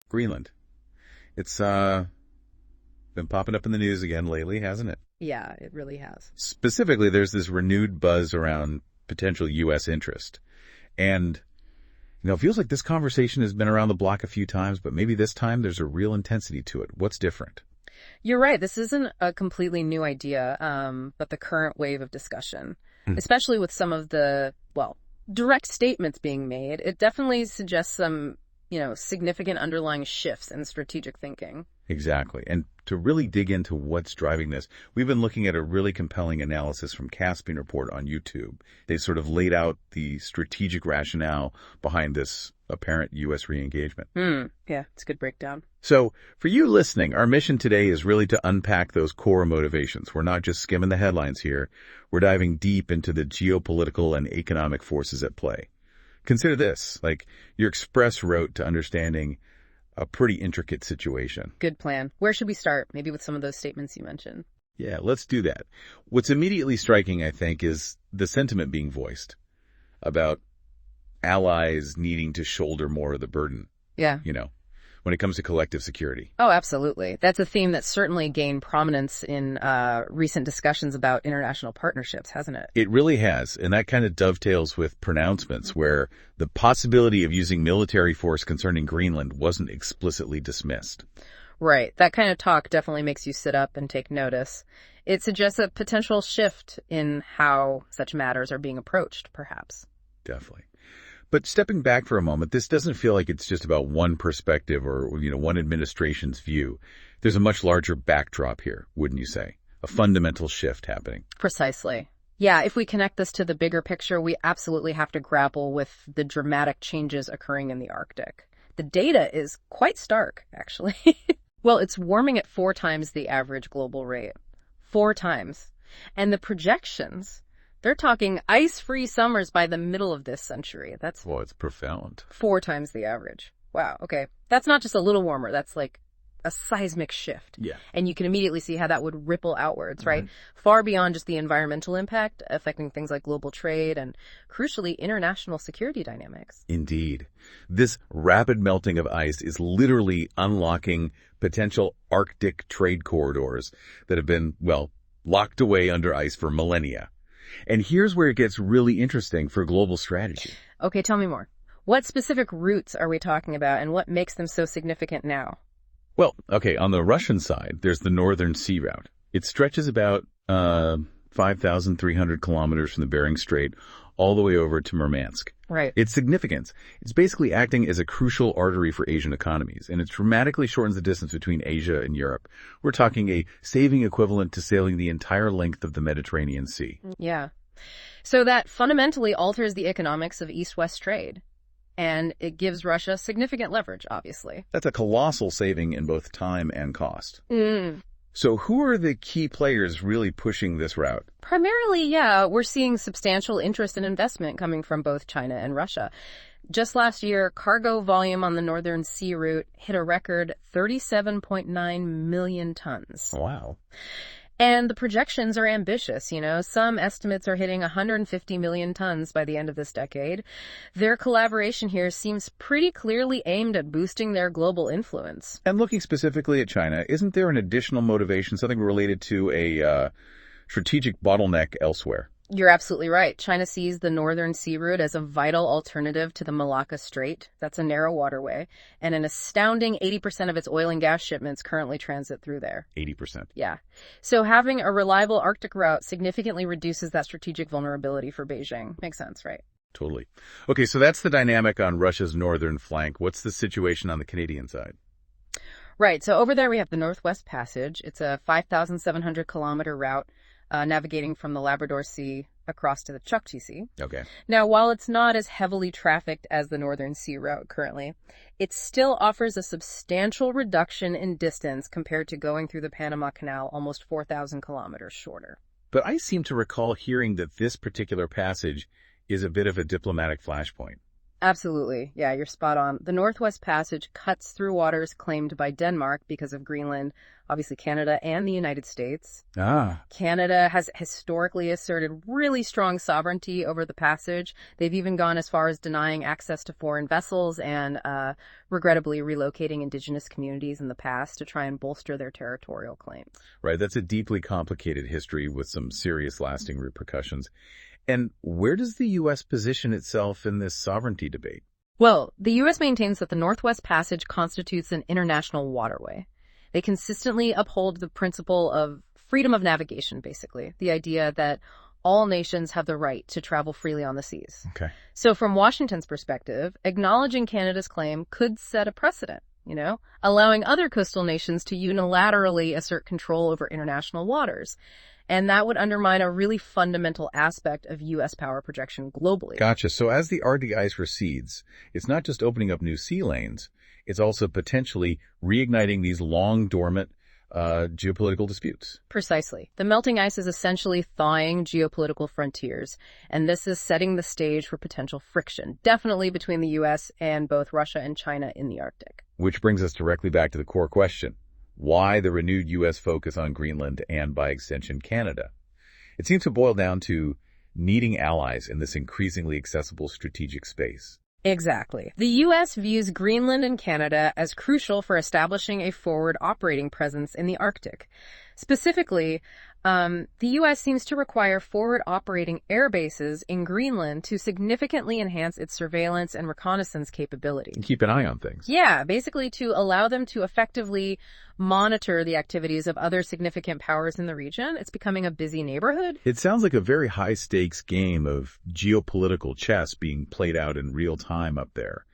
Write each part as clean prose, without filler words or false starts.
Greenland. It's been popping up in the news again lately, hasn't it? Yeah, it really has. Specifically, there's this renewed buzz around potential U.S. interest. And, it feels like this conversation has been around the block a few times, but maybe this time there's a real intensity to it. What's different? You're right. This isn't a completely new idea, but the current wave of discussion, especially with some of the, direct statements being made, it definitely suggests some, significant underlying shifts in strategic thinking. Exactly. And to really dig into what's driving this, we've been looking at a really compelling analysis from Caspian Report on YouTube. They sort of laid out the strategic rationale behind this apparent U.S. re-engagement. Yeah, it's a good breakdown. So for you listening, our mission today is really to unpack those core motivations. We're not just skimming the headlines here. We're diving deep into the geopolitical and economic forces at play. Consider this, like your express route to understanding a pretty intricate situation. Good plan. Where should we start? Maybe with some of those statements you mentioned. Yeah, let's do that. What's immediately striking, I think, is the sentiment being voiced about allies needing to shoulder more of the burden. Yeah. When it comes to collective security. Oh, absolutely. That's a theme that's certainly gained prominence in recent discussions about international partnerships, hasn't it? It really has. And that kind of dovetails with pronouncements where the possibility of using military force concerning Greenland wasn't explicitly dismissed. Right. That kind of talk definitely makes you sit up and take notice. It suggests a potential shift in how such matters are being approached, perhaps. Definitely. But stepping back for a moment, this doesn't feel like it's just about one perspective or, one administration's view. There's a much larger backdrop here, wouldn't you say? A fundamental shift happening. Precisely. Yeah, if we connect this to the bigger picture, we absolutely have to grapple with the dramatic changes occurring in the Arctic. The data is quite stark, actually. Well, it's warming at 4 times the average global rate. 4 times. And the projections, they're talking ice-free summers by the middle of this century. That's it's profound. 4 times the average. Wow, okay. That's not just a little warmer. That's like a seismic shift. Yeah. And you can immediately see how that would ripple outwards, right? Far beyond just the environmental impact, affecting things like global trade and, crucially, international security dynamics. Indeed. This rapid melting of ice is literally unlocking potential Arctic trade corridors that have been, locked away under ice for millennia. And here's where it gets really interesting for global strategy. Okay, tell me more. What specific routes are we talking about, and what makes them so significant now? Well, okay, on the Russian side, there's the Northern Sea Route. It stretches about 5,300 kilometers from the Bering Strait all the way over to Murmansk. Right. Its significance, it's basically acting as a crucial artery for Asian economies, and it dramatically shortens the distance between Asia and Europe. We're talking a saving equivalent to sailing the entire length of the Mediterranean Sea. Yeah. So that fundamentally alters the economics of East-West trade. And it gives Russia significant leverage, obviously. That's a colossal saving in both time and cost. So who are the key players really pushing this route? Primarily, we're seeing substantial interest and investment coming from both China and Russia. Just last year, cargo volume on the Northern Sea Route hit a record 37.9 million tons. Wow. And the projections are ambitious, Some estimates are hitting 150 million tons by the end of this decade. Their collaboration here seems pretty clearly aimed at boosting their global influence. And looking specifically at China, isn't there an additional motivation, something related to a strategic bottleneck elsewhere? You're absolutely right. China sees the Northern Sea Route as a vital alternative to the Malacca Strait. That's a narrow waterway. And an astounding 80% of its oil and gas shipments currently transit through there. 80%. Yeah. So having a reliable Arctic route significantly reduces that strategic vulnerability for Beijing. Makes sense, right? Totally. Okay, so that's the dynamic on Russia's northern flank. What's the situation on the Canadian side? Right. So over there we have the Northwest Passage. It's a 5,700-kilometer route navigating from the Labrador Sea across to the Chukchi Sea. Okay. Now, while it's not as heavily trafficked as the Northern Sea Route currently, it still offers a substantial reduction in distance compared to going through the Panama Canal, almost 4,000 kilometers shorter. But I seem to recall hearing that this particular passage is a bit of a diplomatic flashpoint. Absolutely. Yeah, you're spot on. The Northwest Passage cuts through waters claimed by Denmark because of Greenland, obviously Canada, and the United States. Ah, Canada has historically asserted really strong sovereignty over the passage. They've even gone as far as denying access to foreign vessels and regrettably relocating indigenous communities in the past to try and bolster their territorial claims. right. That's a deeply complicated history with some serious lasting repercussions. And where does the U.S. position itself in this sovereignty debate? Well, the U.S. maintains that the Northwest Passage constitutes an international waterway. They consistently uphold the principle of freedom of navigation, basically, the idea that all nations have the right to travel freely on the seas. Okay. So from Washington's perspective, acknowledging Canada's claim could set a precedent, allowing other coastal nations to unilaterally assert control over international waters. And that would undermine a really fundamental aspect of U.S. power projection globally. Gotcha. So as the Arctic ice recedes, it's not just opening up new sea lanes, it's also potentially reigniting these long dormant geopolitical disputes. Precisely. The melting ice is essentially thawing geopolitical frontiers, and this is setting the stage for potential friction, definitely between the U.S. and both Russia and China in the Arctic. Which brings us directly back to the core question. Why the renewed U.S. focus on Greenland and, by extension, Canada? It seems to boil down to needing allies in this increasingly accessible strategic space. Exactly. The U.S. views Greenland and Canada as crucial for establishing a forward operating presence in the Arctic. Specifically, the U.S. seems to require forward operating air bases in Greenland to significantly enhance its surveillance and reconnaissance capability. And keep an eye on things. Yeah, basically to allow them to effectively monitor the activities of other significant powers in the region. It's becoming a busy neighborhood. It sounds like a very high-stakes game of geopolitical chess being played out in real time up there.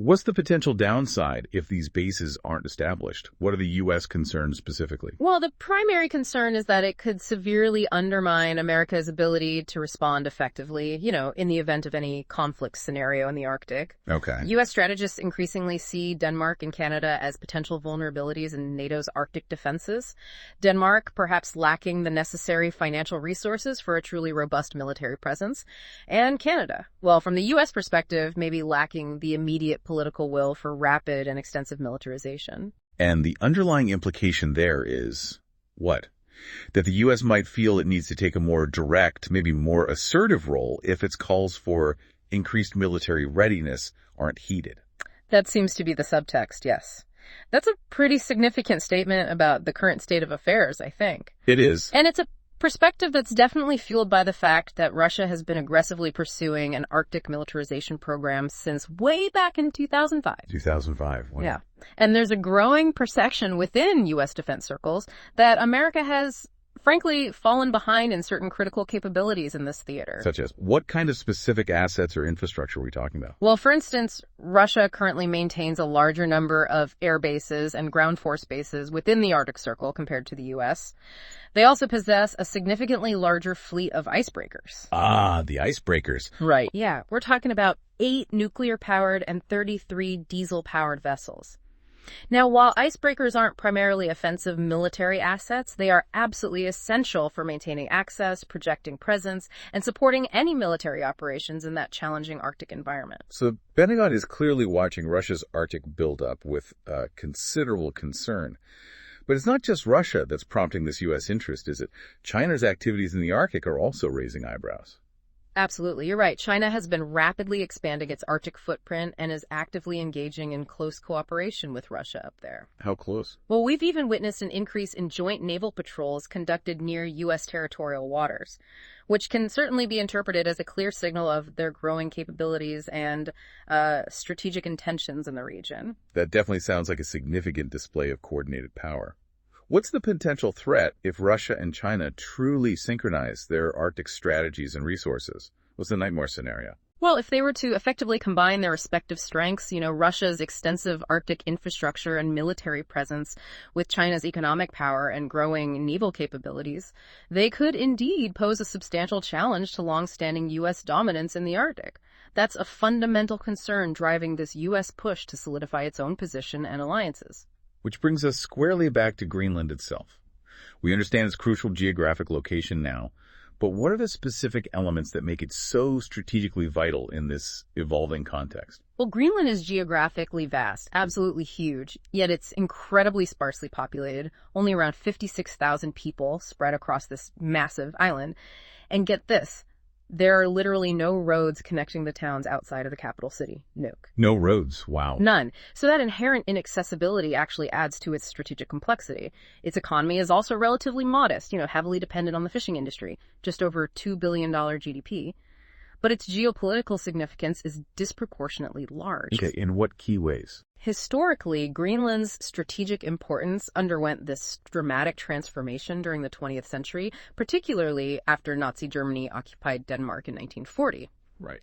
What's the potential downside if these bases aren't established? What are the U.S. concerns specifically? Well, the primary concern is that it could severely undermine America's ability to respond effectively, in the event of any conflict scenario in the Arctic. Okay. U.S. strategists increasingly see Denmark and Canada as potential vulnerabilities in NATO's Arctic defenses. Denmark, perhaps lacking the necessary financial resources for a truly robust military presence. And Canada, well, from the U.S. perspective, maybe lacking the immediate political will for rapid and extensive militarization. And the underlying implication there is what? That the U.S. might feel it needs to take a more direct, maybe more assertive role if its calls for increased military readiness aren't heeded. That seems to be the subtext, yes. That's a pretty significant statement about the current state of affairs, I think. It is. And it's a perspective that's definitely fueled by the fact that Russia has been aggressively pursuing an Arctic militarization program since way back in 2005. 2005. Wow. Yeah. And there's a growing perception within U.S. defense circles that America has, frankly, fallen behind in certain critical capabilities in this theater. Such as, what kind of specific assets or infrastructure are we talking about? Well, for instance, Russia currently maintains a larger number of air bases and ground force bases within the Arctic Circle compared to the U.S. They also possess a significantly larger fleet of icebreakers. Ah, the icebreakers. Right. Yeah, we're talking about 8 nuclear-powered and 33 diesel-powered vessels. Now, while icebreakers aren't primarily offensive military assets, they are absolutely essential for maintaining access, projecting presence, and supporting any military operations in that challenging Arctic environment. So the Pentagon is clearly watching Russia's Arctic buildup with considerable concern. But it's not just Russia that's prompting this U.S. interest, is it? China's activities in the Arctic are also raising eyebrows. Absolutely. You're right. China has been rapidly expanding its Arctic footprint and is actively engaging in close cooperation with Russia up there. How close? Well, we've even witnessed an increase in joint naval patrols conducted near U.S. territorial waters, which can certainly be interpreted as a clear signal of their growing capabilities and strategic intentions in the region. That definitely sounds like a significant display of coordinated power. What's the potential threat if Russia and China truly synchronize their Arctic strategies and resources? What's the nightmare scenario? Well, if they were to effectively combine their respective strengths, Russia's extensive Arctic infrastructure and military presence with China's economic power and growing naval capabilities, they could indeed pose a substantial challenge to long-standing U.S. dominance in the Arctic. That's a fundamental concern driving this U.S. push to solidify its own position and alliances. Which brings us squarely back to Greenland itself. We understand its crucial geographic location now, But what are the specific elements that make it so strategically vital in this evolving context? Well, Greenland is geographically vast, absolutely huge, yet it's incredibly sparsely populated, only around 56,000 people spread across this massive island. And get this, there are literally no roads connecting the towns outside of the capital city, Nuuk. No roads. Wow. None. So that inherent inaccessibility actually adds to its strategic complexity. Its economy is also relatively modest, heavily dependent on the fishing industry, just over $2 billion GDP. But its geopolitical significance is disproportionately large. Okay, in what key ways? Historically, Greenland's strategic importance underwent this dramatic transformation during the 20th century, particularly after Nazi Germany occupied Denmark in 1940. Right.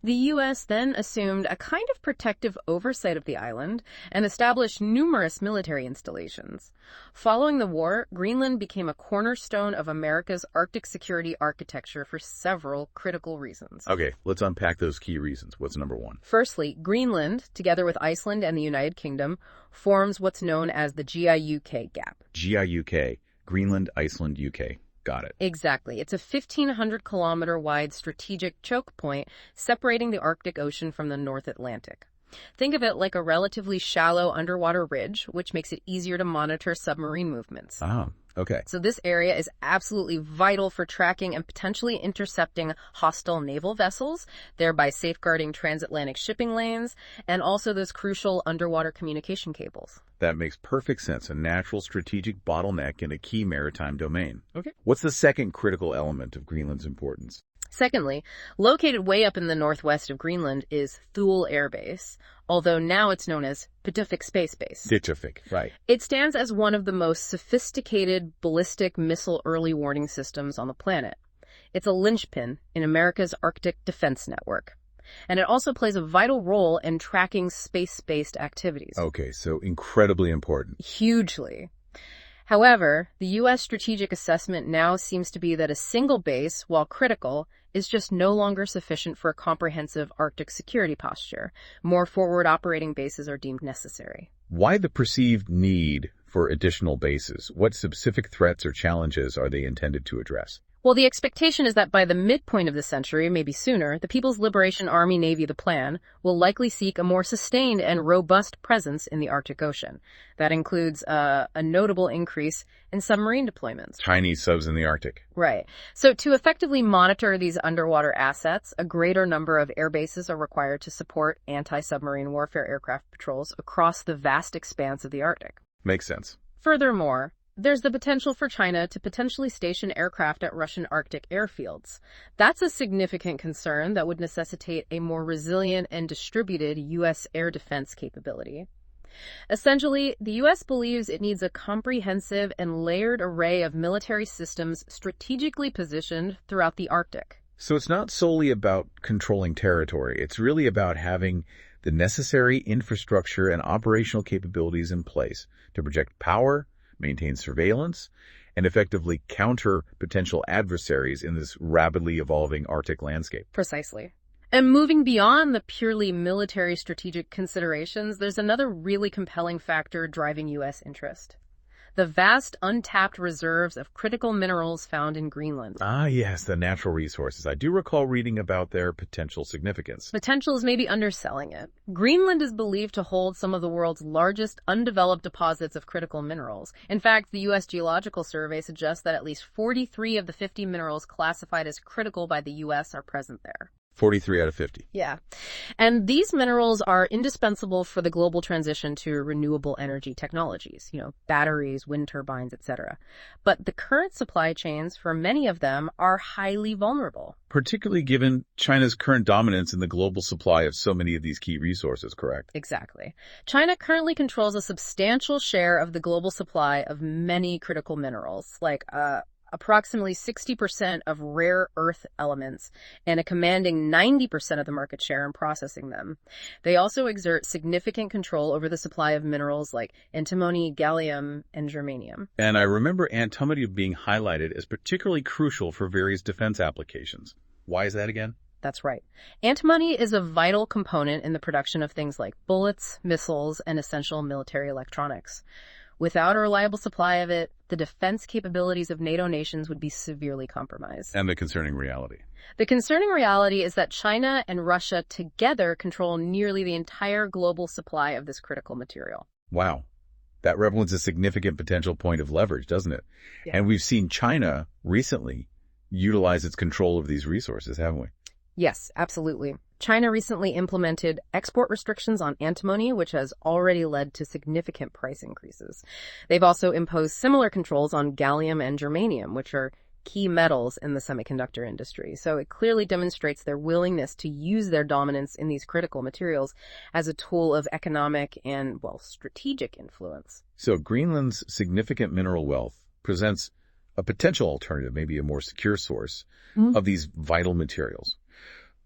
The U.S. then assumed a kind of protective oversight of the island and established numerous military installations. Following the war, Greenland became a cornerstone of America's Arctic security architecture for several critical reasons. Okay, let's unpack those key reasons. What's number one? Firstly, Greenland, together with Iceland and the United Kingdom, forms what's known as the GIUK gap. GIUK, Greenland, Iceland, UK. Got it. Exactly. It's a 1,500-kilometer wide strategic choke point separating the Arctic Ocean from the North Atlantic. Think of it like a relatively shallow underwater ridge, which makes it easier to monitor submarine movements. Ah, okay. So this area is absolutely vital for tracking and potentially intercepting hostile naval vessels, thereby safeguarding transatlantic shipping lanes, and also those crucial underwater communication cables. That makes perfect sense. A natural strategic bottleneck in a key maritime domain. Okay. What's the second critical element of Greenland's importance? Secondly, located way up in the northwest of Greenland is Thule Air Base, although now it's known as Pituffik Space Base. Pituffik, right. It stands as one of the most sophisticated ballistic missile early warning systems on the planet. It's a linchpin in America's Arctic defense network. And it also plays a vital role in tracking space-based activities. Okay, so incredibly important. Hugely. However, the U.S. strategic assessment now seems to be that a single base, while critical, is just no longer sufficient for a comprehensive Arctic security posture. More forward operating bases are deemed necessary. Why the perceived need for additional bases? What specific threats or challenges are they intended to address? Well, the expectation is that by the midpoint of the century, maybe sooner, the People's Liberation Army Navy, the plan, will likely seek a more sustained and robust presence in the Arctic Ocean. That includes a notable increase in submarine deployments. Chinese subs in the Arctic. Right. So to effectively monitor these underwater assets, a greater number of air bases are required to support anti-submarine warfare aircraft patrols across the vast expanse of the Arctic. Makes sense. Furthermore, there's the potential for China to potentially station aircraft at Russian Arctic airfields. That's a significant concern that would necessitate a more resilient and distributed U.S. air defense capability. Essentially, the U.S. believes it needs a comprehensive and layered array of military systems strategically positioned throughout the Arctic. So it's not solely about controlling territory. It's really about having the necessary infrastructure and operational capabilities in place to project power, maintain surveillance, and effectively counter potential adversaries in this rapidly evolving Arctic landscape. Precisely. And moving beyond the purely military strategic considerations, there's another really compelling factor driving U.S. interest. The vast untapped reserves of critical minerals found in Greenland. Ah, yes, the natural resources. I do recall reading about their potential significance. Potential is maybe underselling it. Greenland is believed to hold some of the world's largest undeveloped deposits of critical minerals. In fact, the U.S. Geological Survey suggests that at least 43 of the 50 minerals classified as critical by the U.S. are present there. 43 out of 50. Yeah. And these minerals are indispensable for the global transition to renewable energy technologies, batteries, wind turbines, etc. But the current supply chains for many of them are highly vulnerable. Particularly given China's current dominance in the global supply of so many of these key resources, correct? Exactly. China currently controls a substantial share of the global supply of many critical minerals, like approximately 60% of rare earth elements and a commanding 90% of the market share in processing them. They also exert significant control over the supply of minerals like antimony, gallium, and germanium. And I remember antimony being highlighted as particularly crucial for various defense applications. Why is that again? That's right. Antimony is a vital component in the production of things like bullets, missiles, and essential military electronics. Without a reliable supply of it, the defense capabilities of NATO nations would be severely compromised. And the concerning reality. The concerning reality is that China and Russia together control nearly the entire global supply of this critical material. Wow. That represents a significant potential point of leverage, doesn't it? Yeah. And we've seen China recently utilize its control of these resources, haven't we? Yes, absolutely. China recently implemented export restrictions on antimony, which has already led to significant price increases. They've also imposed similar controls on gallium and germanium, which are key metals in the semiconductor industry. So it clearly demonstrates their willingness to use their dominance in these critical materials as a tool of economic and, well, strategic influence. So Greenland's significant mineral wealth presents a potential alternative, maybe a more secure source of these vital materials.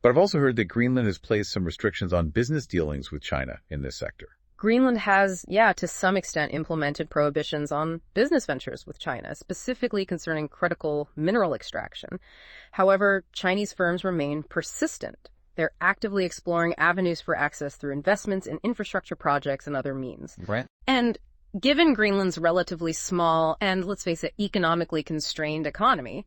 But I've also heard that Greenland has placed some restrictions on business dealings with China in this sector. Greenland has, to some extent implemented prohibitions on business ventures with China, specifically concerning critical mineral extraction. However, Chinese firms remain persistent. They're actively exploring avenues for access through investments in infrastructure projects and other means. Right. And given Greenland's relatively small and, let's face it, economically constrained economy,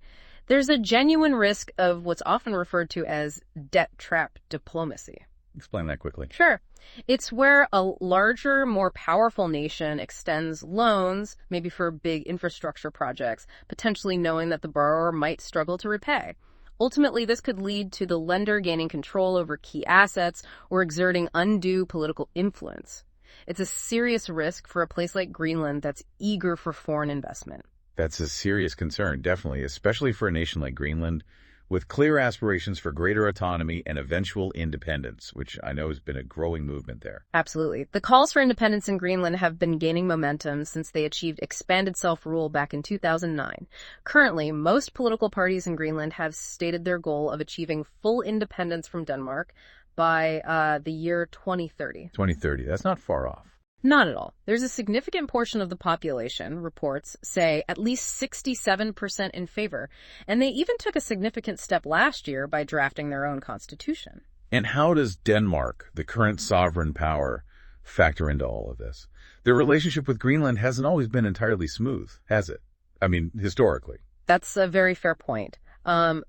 there's a genuine risk of what's often referred to as debt trap diplomacy. Explain that quickly. Sure. It's where a larger, more powerful nation extends loans, maybe for big infrastructure projects, potentially knowing that the borrower might struggle to repay. Ultimately, this could lead to the lender gaining control over key assets or exerting undue political influence. It's a serious risk for a place like Greenland that's eager for foreign investment. That's a serious concern, definitely, especially for a nation like Greenland, with clear aspirations for greater autonomy and eventual independence, which I know has been a growing movement there. Absolutely. The calls for independence in Greenland have been gaining momentum since they achieved expanded self-rule back in 2009. Currently, most political parties in Greenland have stated their goal of achieving full independence from Denmark by the year 2030. 2030, that's not far off. Not at all. There's a significant portion of the population, reports say, at least 67% in favor, and they even took a significant step last year by drafting their own constitution. And how does Denmark, the current sovereign power, factor into all of this? Their relationship with Greenland hasn't always been entirely smooth, has it? I mean, historically. That's a very fair point.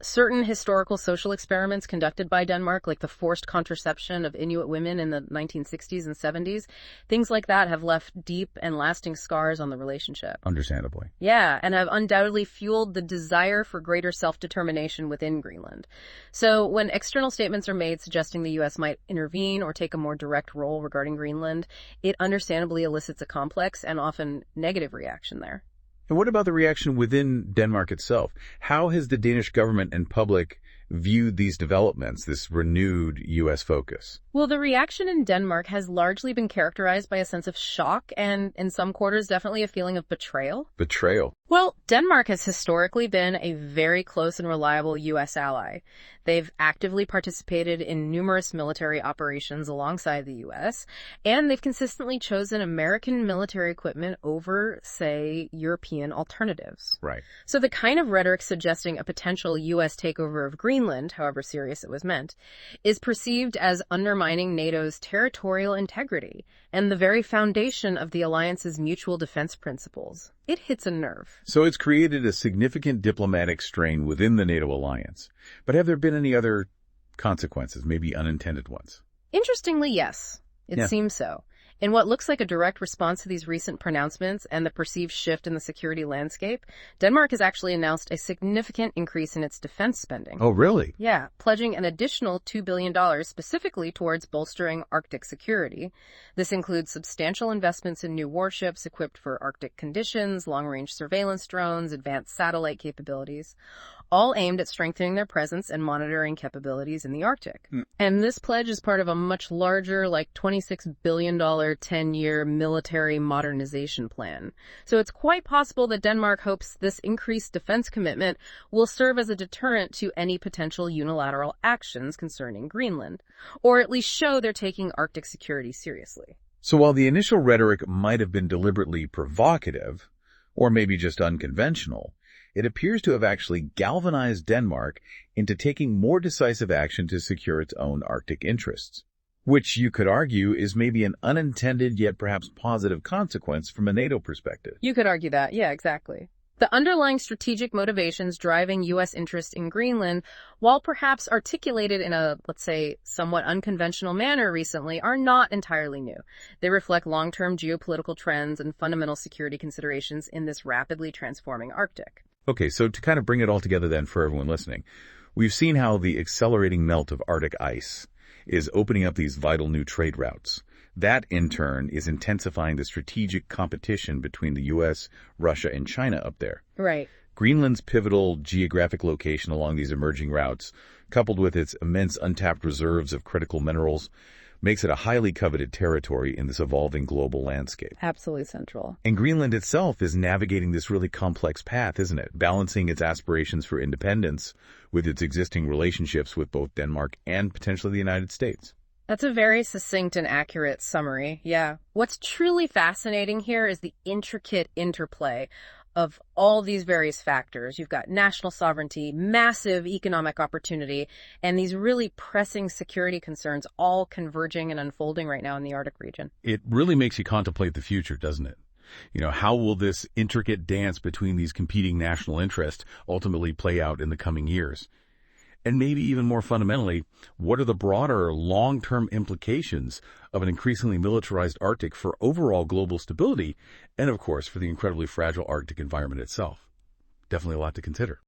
Certain historical social experiments conducted by Denmark, like the forced contraception of Inuit women in the 1960s and 70s, things like that have left deep and lasting scars on the relationship. Understandably. Yeah, and have undoubtedly fueled the desire for greater self-determination within Greenland. So when external statements are made suggesting the U.S. might intervene or take a more direct role regarding Greenland, it understandably elicits a complex and often negative reaction there. And what about the reaction within Denmark itself? How has the Danish government and public viewed these developments, this renewed U.S. focus? Well, the reaction in Denmark has largely been characterized by a sense of shock and, in some quarters, definitely a feeling of betrayal. Betrayal? Well, Denmark has historically been a very close and reliable U.S. ally. They've actively participated in numerous military operations alongside the U.S., and they've consistently chosen American military equipment over, say, European alternatives. Right. So the kind of rhetoric suggesting a potential U.S. takeover of Greenland, however serious it was meant, is perceived as undermining NATO's territorial integrity and the very foundation of the alliance's mutual defense principles. It hits a nerve. So it's created a significant diplomatic strain within the NATO alliance. But have there been any other consequences, maybe unintended ones? Interestingly, yes. It seems so. In what looks like a direct response to these recent pronouncements and the perceived shift in the security landscape, Denmark has actually announced a significant increase in its defense spending. Oh, really? Yeah, pledging an additional $2 billion specifically towards bolstering Arctic security. This includes substantial investments in new warships equipped for Arctic conditions, long-range surveillance drones, advanced satellite capabilities, all aimed at strengthening their presence and monitoring capabilities in the Arctic. And this pledge is part of a much larger, like $26 billion 10-year military modernization plan. So it's quite possible that Denmark hopes this increased defense commitment will serve as a deterrent to any potential unilateral actions concerning Greenland, or at least show they're taking Arctic security seriously. So while the initial rhetoric might have been deliberately provocative, or maybe just unconventional, it appears to have actually galvanized Denmark into taking more decisive action to secure its own Arctic interests. which you could argue is maybe an unintended yet perhaps positive consequence from a NATO perspective. You could argue that. Yeah, exactly. The underlying strategic motivations driving U.S. interest in Greenland, while perhaps articulated in a, let's say, somewhat unconventional manner recently, are not entirely new. They reflect long-term geopolitical trends and fundamental security considerations in this rapidly transforming Arctic. Okay, so to kind of bring it all together then for everyone listening, we've seen how the accelerating melt of Arctic ice is opening up these vital new trade routes. That, in turn, is intensifying the strategic competition between the U.S., Russia, and China up there. Right. Greenland's pivotal geographic location along these emerging routes, coupled with its immense untapped reserves of critical minerals, makes it a highly coveted territory in this evolving global landscape. Absolutely central. And Greenland itself is navigating this really complex path, isn't it? Balancing its aspirations for independence with its existing relationships with both Denmark and potentially the United States. That's a very succinct and accurate summary, yeah. What's truly fascinating here is the intricate interplay of all these various factors. You've got national sovereignty, massive economic opportunity, and these really pressing security concerns all converging and unfolding right now in the Arctic region. It really makes you contemplate the future, doesn't it? How will this intricate dance between these competing national interests ultimately play out in the coming years? And maybe even more fundamentally, what are the broader long-term implications of an increasingly militarized Arctic for overall global stability and, of course, for the incredibly fragile Arctic environment itself? Definitely a lot to consider.